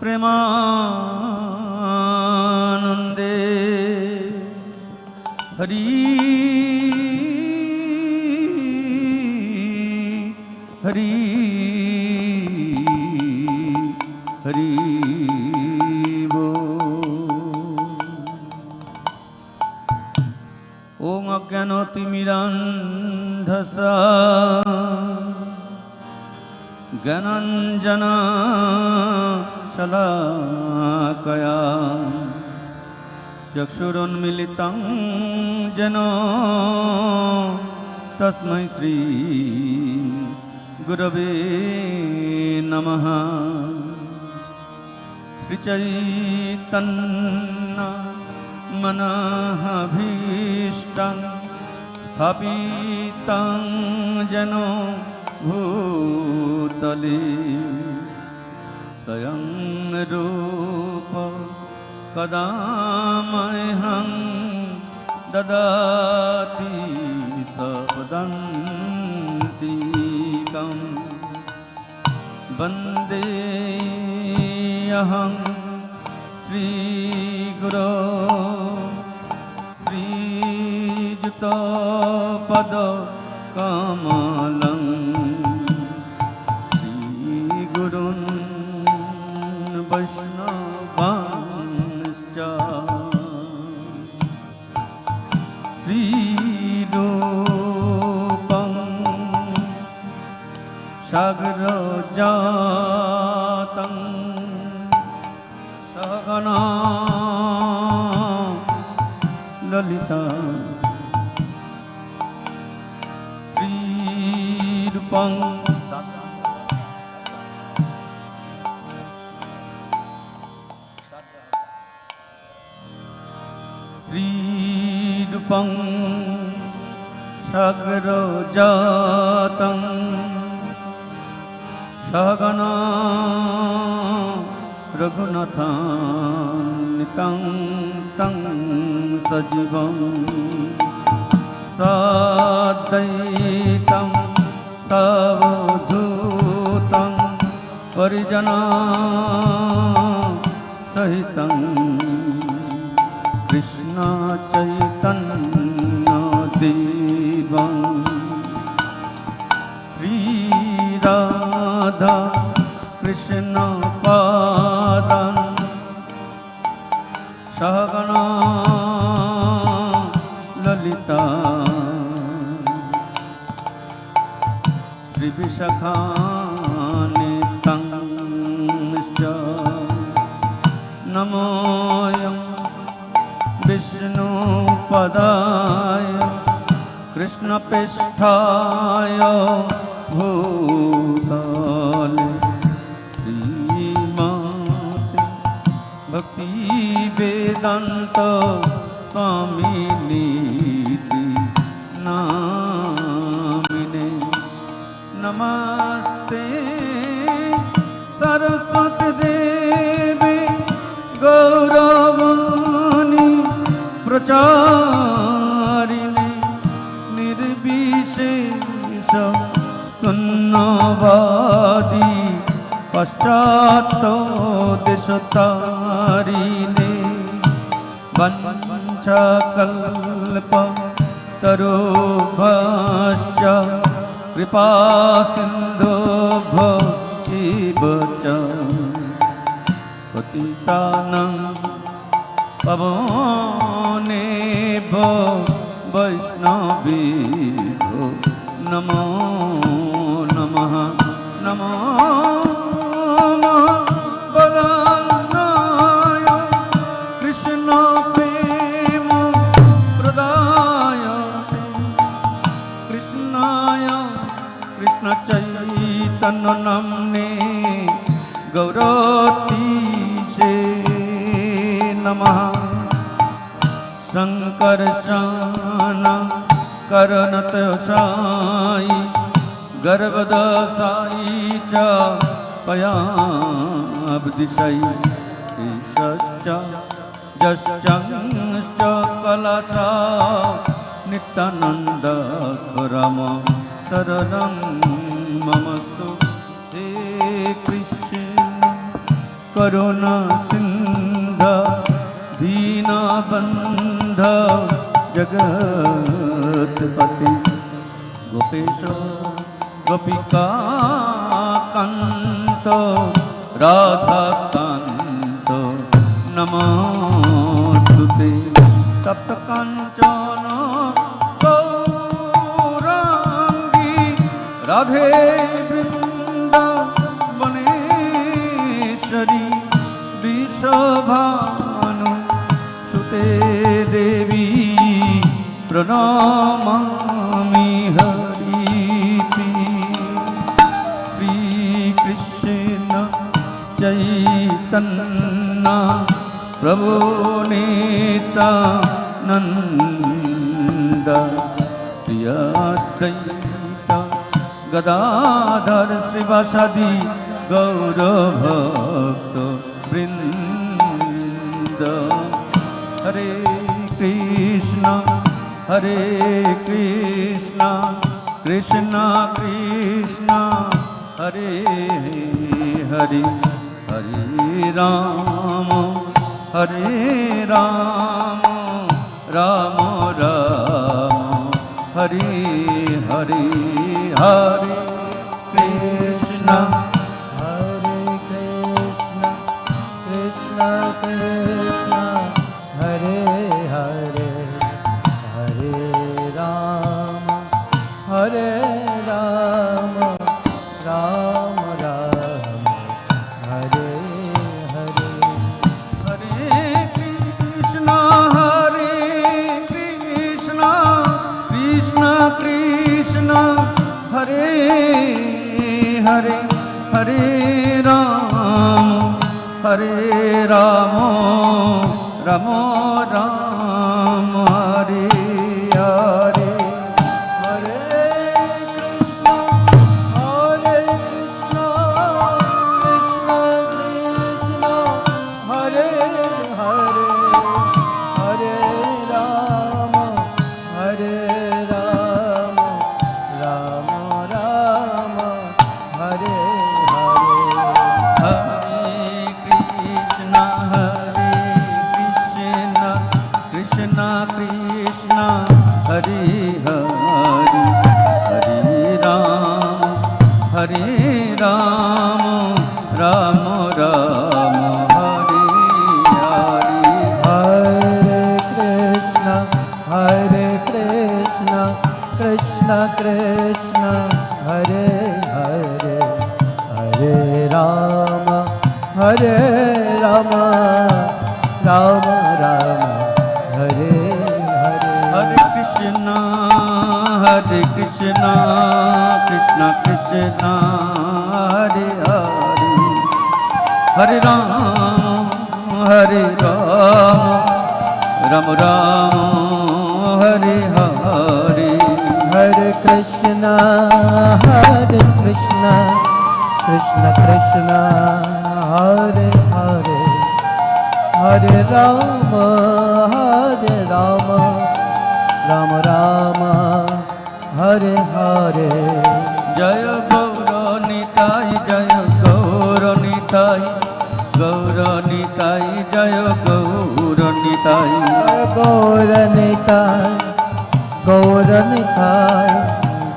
प्रेमानंदे हरि हरि हरि ओम अज्ञानतिमिरान्धसा ज्ञानाञ्जना शलाकया चक्षुरुन्मीलितं येन तस्मै श्री गुरवे नमः। श्रीचैतन्य मनःभीष्टं स्थापितं येन भूतले स्वयं रूप कदा मह्यं ददाति सपदान्तिकं वन्देऽहं श्रीगुरो श्रीयुतपदकमलं श्रीगुरुन् वैष्णवांश्च श्रीरूपं सागरजातं सहगना ललिता श्रीरूपं श्रीरूपं सागरजातं सहगना रघुनाथान्वितं तं सजीवं साद्वैतं सावधूतं परिजनसहितं कृष्ण चैतन्यदेवं श्रीराधा कृष्ण पादं सहगना ललिता श्रीविशाखान्वितं नमोऽयं विष्णुपदाय कृष्णप्रेष्ठाय भूतले श्रीमते भक्तिवेदान्त स्वामिनीति नामिने नमस्ते सरस्वती देवी गौरवाणी प्रचारिणे निर्विशेष शून्यवादी पश्चात्तदेशतारिणे वंशकल्पतरुभ्यश्च कृपासिन्धुभ्यो च पतितानां पावनेभ्यो वैष्णवेभ्यो नमो नमः। नमो बलाय कृष्ण प्रेम प्रदाय कृष्णाय कृष्ण चैतन्य नाम्ने गौरतीशे नमः। शंकरशान करणतसाई गर्भदसाई च पयाब्दिशाई ईशश्च जश्चंश्च कलशा नित्यानंद राम शरणं ममस्तु। हे कृष्ण করুণা সিন্ধ দীনবন্ধ জগৎপতি গোপেশ গোপিকাকান্ত রাধাকান্ত নমস্তুতে তপ্ত কাঞ্চন গৌরাঙ্গী রাধে বৃন্দাবনেশ্বরী বিশ্বভানু সুতে দেবী প্রণমামি হরিপ্রি শ্রীকৃষ্ণ চৈতন্য প্রভু নিত্যানন্দ শ্রী অদ্বৈত গদাধর শ্রীবাসাদি গৌরভক্ত বৃন্দ হরে কৃষ্ণ কৃষ্ণ কৃষ্ণ হরে হরে হরে রাম রাম রাম হরে হরে হরে কৃষ্ণ কৃষ্ণ কৃষ্ণ হরে হরে হরে রাম রাম রাম হরে হরে হরে কৃষ্ণ কৃষ্ণ কৃষ্ণ হরে হরে হরে রাম রাম রাম হরে হরে হরে কৃষ্ণ কৃষ্ণ কৃষ্ণ হরে হরে হরে রাম রাম রাম হরে হরে হরে কৃষ্ণ কৃষ্ণ কৃষ্ণ হরে হরে হরে রাম রাম রাম হরে হরে হরে কৃষ্ণ কৃষ্ণ কৃষ্ণ হরে হরে হরে রাম রাম রাম হরে হরে হরে কৃষ্ণ কৃষ্ণ কৃষ্ণ হরে হরে হরে রাম রাম হরে হরে हरे कृष्ण कृष्ण कृष्ण हरे हरे हरे राम राम राम हरे हरे जय गौर निताई जय गौर निताई गौर निताई जय गौर निताई गौर निताय गौर निताय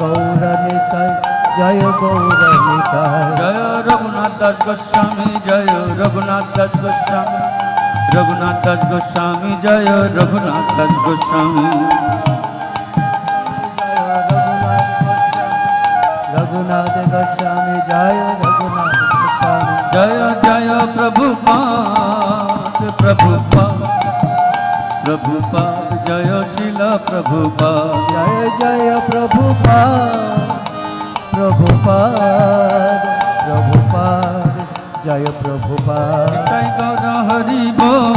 गौर निताय जय गौर निताय जय रघुनाथ दास गोस्वामी जय रघुनाथ दास गोस्वामी रघुनाथ दास गोस्वामी जय रघुनाथ दास गोस्वामी रघुनाथ गोस्वामी जय रघुनाथ गोस्वामी जय जय प्रभुपाद प्रभुपाद जय शिल प्रभुपाद जय जय प्रभुपाद जय प्रभुपाद निताई गौर हरि बोल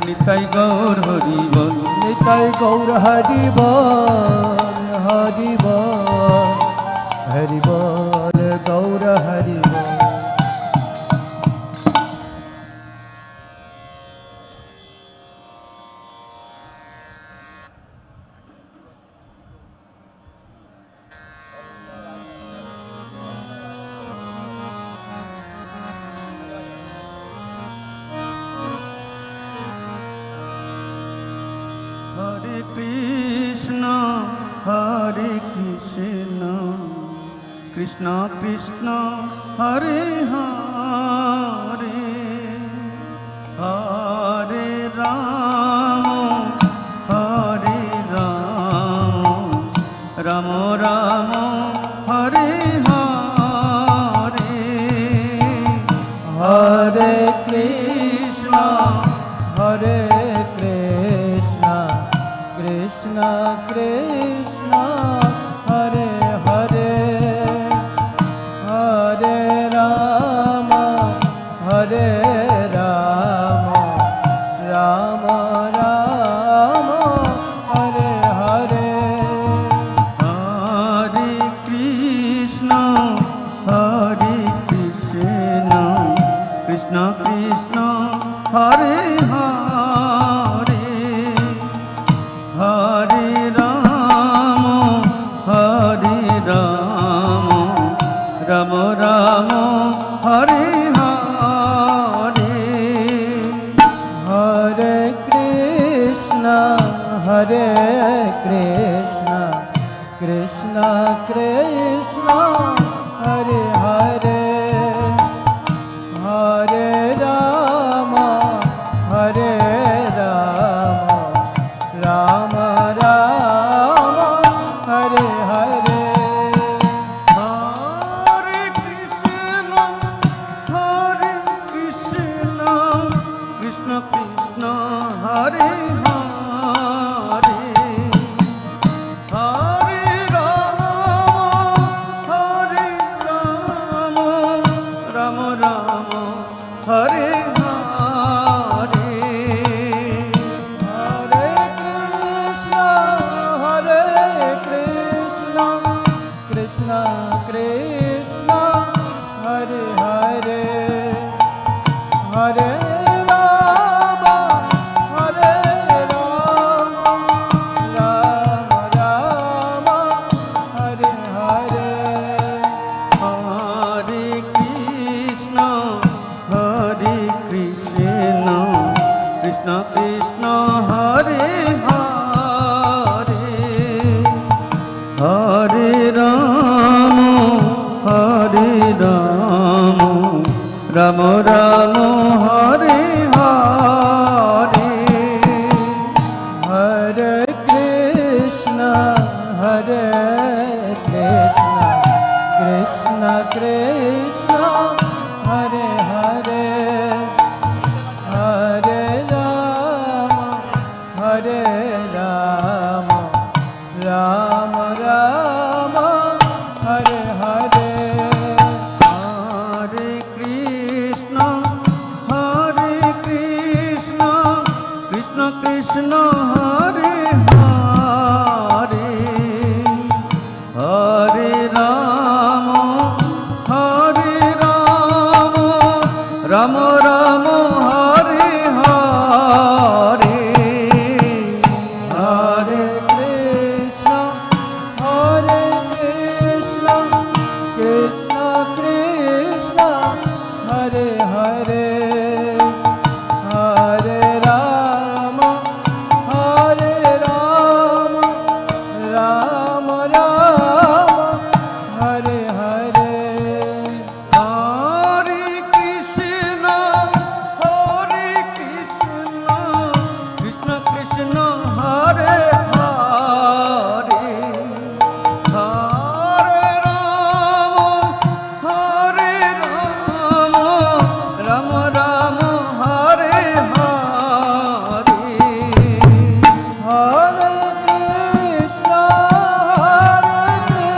निताई गौर हरि बोल निताई गौर हरि बोल गौर हरि बोल কৃষ্ণ হরে কৃষ্ণ কৃষ্ণ কৃষ্ণ হরে হরে হরে রাম হরে রাম রাম রাম হরে হরে হরে কৃষ্ণ হরে কৃষ্ণ কৃষ্ণ কৃষ্ণ হরে হরে হরে রাম হরে রাম রাম রাম হরে হরে হরে কৃষ্ণ হরে কৃষ্ণ কৃষ্ণ কৃষ্ণ হরে হরে হরে রাম রাম রাম হরে হরে হরে কৃষ্ণ হরে কৃষ্ণ কৃষ্ণ কৃষ্ণ হরে হরে হরে রাম হরে রাম রাম রাম হরে হরে হরে কৃষ্ণ কৃষ্ণ কৃষ্ণ হরে হরে হরে রাম রাম রাম হরে হরে হরে কৃষ্ণ কৃষ্ণ কৃষ্ণ হরে হরে হরে রাম রাম রাম হরে হরে হরে কৃষ্ণ কৃষ্ণ কৃষ্ণ হরে হরে হরে রাম রাম রাম হরে হরে হরে কৃষ্ণ কৃষ্ণ কৃষ্ণ হরে হরে হরে রাম রাম রাম হরে হরে হরে কৃষ্ণ কৃষ্ণ কৃষ্ণ হরে হরে হরে রাম রাম রাম হরে হরে হরে কৃষ্ণ কৃষ্ণ কৃষ্ণ হরে হরে হরে রাম রাম রাম হরে হরে হরে কৃষ্ণ কৃষ্ণ কৃষ্ণ হরে হরে হরে রাম রাম হরে হরে হরে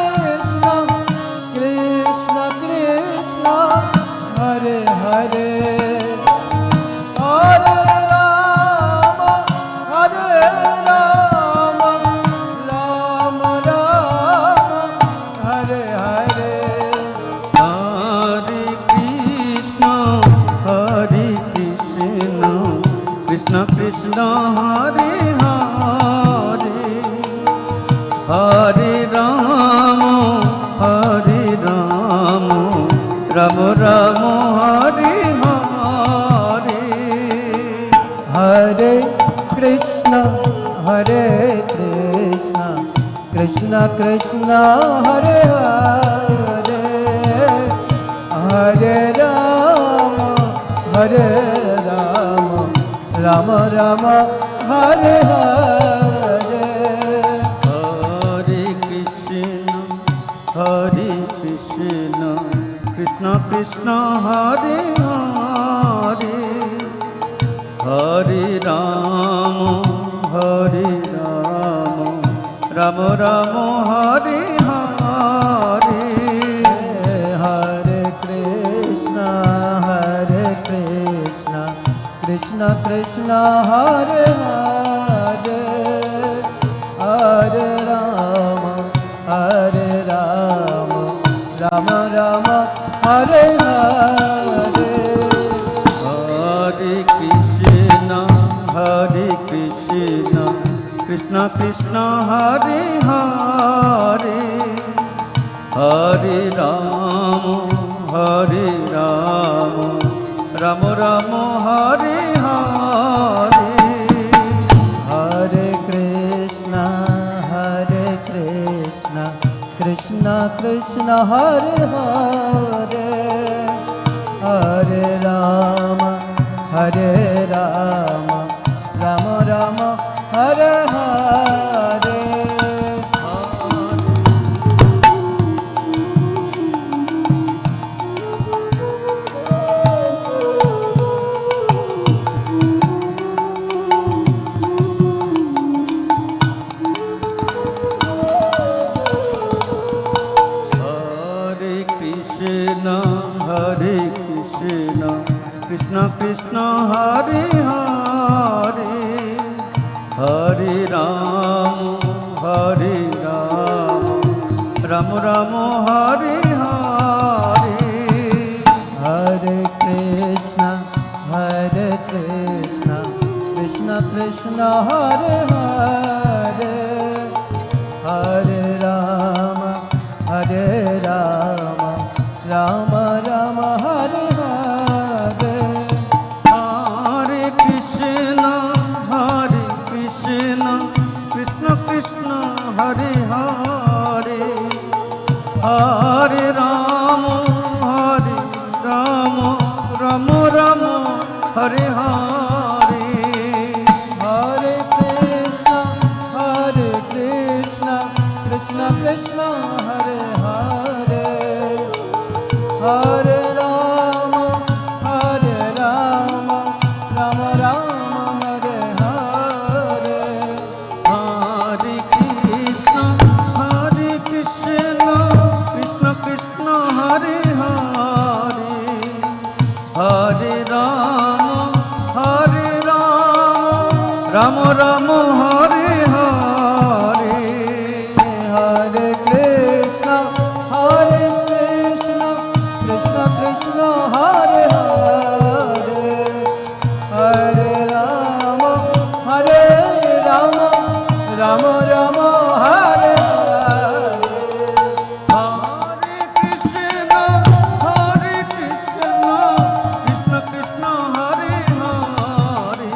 কৃষ্ণ কৃষ্ণ কৃষ্ণ হরে হরে হরে রাম রাম রাম হরে হরে হরে কৃষ্ণ কৃষ্ণ কৃষ্ণ হরে হরে হরে রাম রাম রাম হরে হরে হরে কৃষ্ণ হরে Krishna Krishna Hare Hare Hare Rama Hare Rama Rama Rama Hare Hare Hare Krishna Krishna Krishna Hare Hare Hare Rama Hare Rama Rama Rama Hare Hare Hare Krishna Krishna Krishna Hare Hare Hare Rama Rama Rama Hare Hare Hare Krishna Krishna Krishna Hare Hare Hare Rama Rama Rama Hare Hare Hare Krishna Krishna Krishna Hare Hare Hare Rama Rama Rama Hare Hare Krishna Krishna Hare Hare Hare Rama Rama Rama Hare Hare Hare Krishna Krishna Krishna Hare Hare Hare Rama Rama Rama Hare Hare Hare Krishna Krishna Krishna Hare Hare Hare Rama Rama Rama Hare Hare Hare Krishna Krishna Krishna Hare Hare Hare Rama Rama Rama Hare Hare Hare Krishna Krishna Krishna Hare Hare Hare Rama Rama Rama Hare Hare Hare Krishna Krishna Krishna Hare Hare Hare Rama Rama Rama Hare Hare Hare Krishna Krishna Krishna Hare Hare Hare Rama Rama Rama Hare Hare Hare Krishna Krishna Krishna Hare Hare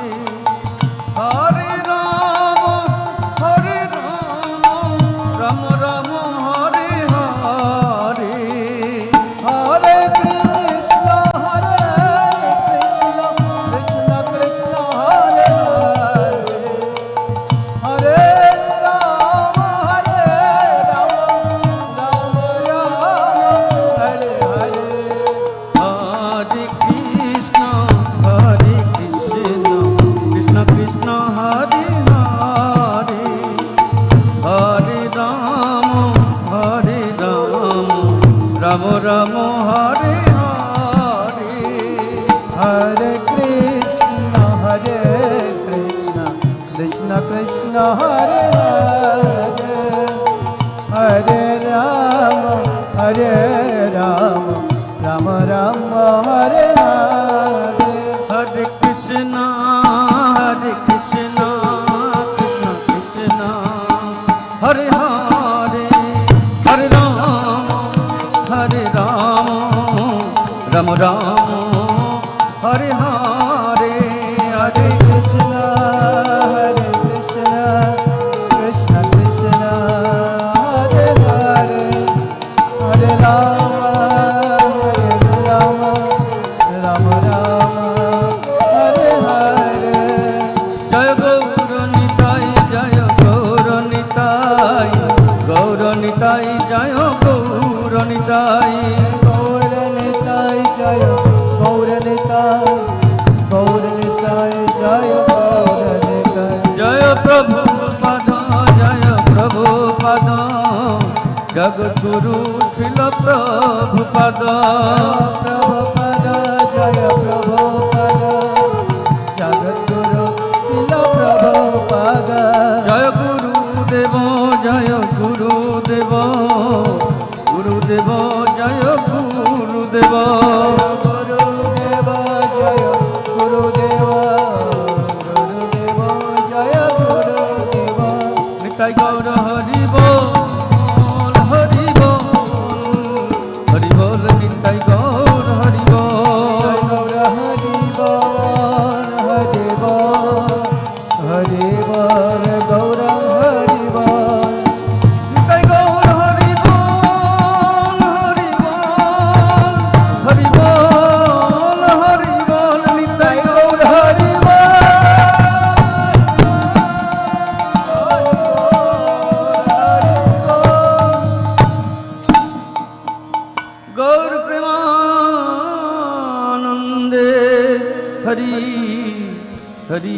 Hare Rama Rama Rama Hare Hare Hare Krishna Krishna Krishna Hare Hare Hare Rama Rama Rama Hare Hare Hare Krishna Krishna Krishna Hare Hare Hare Rama Rama Rama Hare Hare Hare Krishna Krishna Krishna Hare Hare Hare Rama Rama Rama Hare Hare Hare Krishna Krishna Krishna গুরু শিল প্রভুপাদ প্রভুপদ জয় প্রভুপদ জগদ্গুরু শিল প্রভুপদ জয় গুরুদেব জয় গুরুদেব গুরুদেব জয় গুরুদেব গুরুদেব জয় গুরুদেব গুরুদেব জয় গুরুদেব নিতাই গৌর হরি বল হরি বল হরি বল নিতাই গৌর হরি বল গৌর হরি বল হরি বল হরি বল গৌর হরি বল নিতাই গৌর হরি বল হরি বল হরি বল হরি বল নিতাই গৌর হরি গৌর প্রেমানন্দে হরি হরি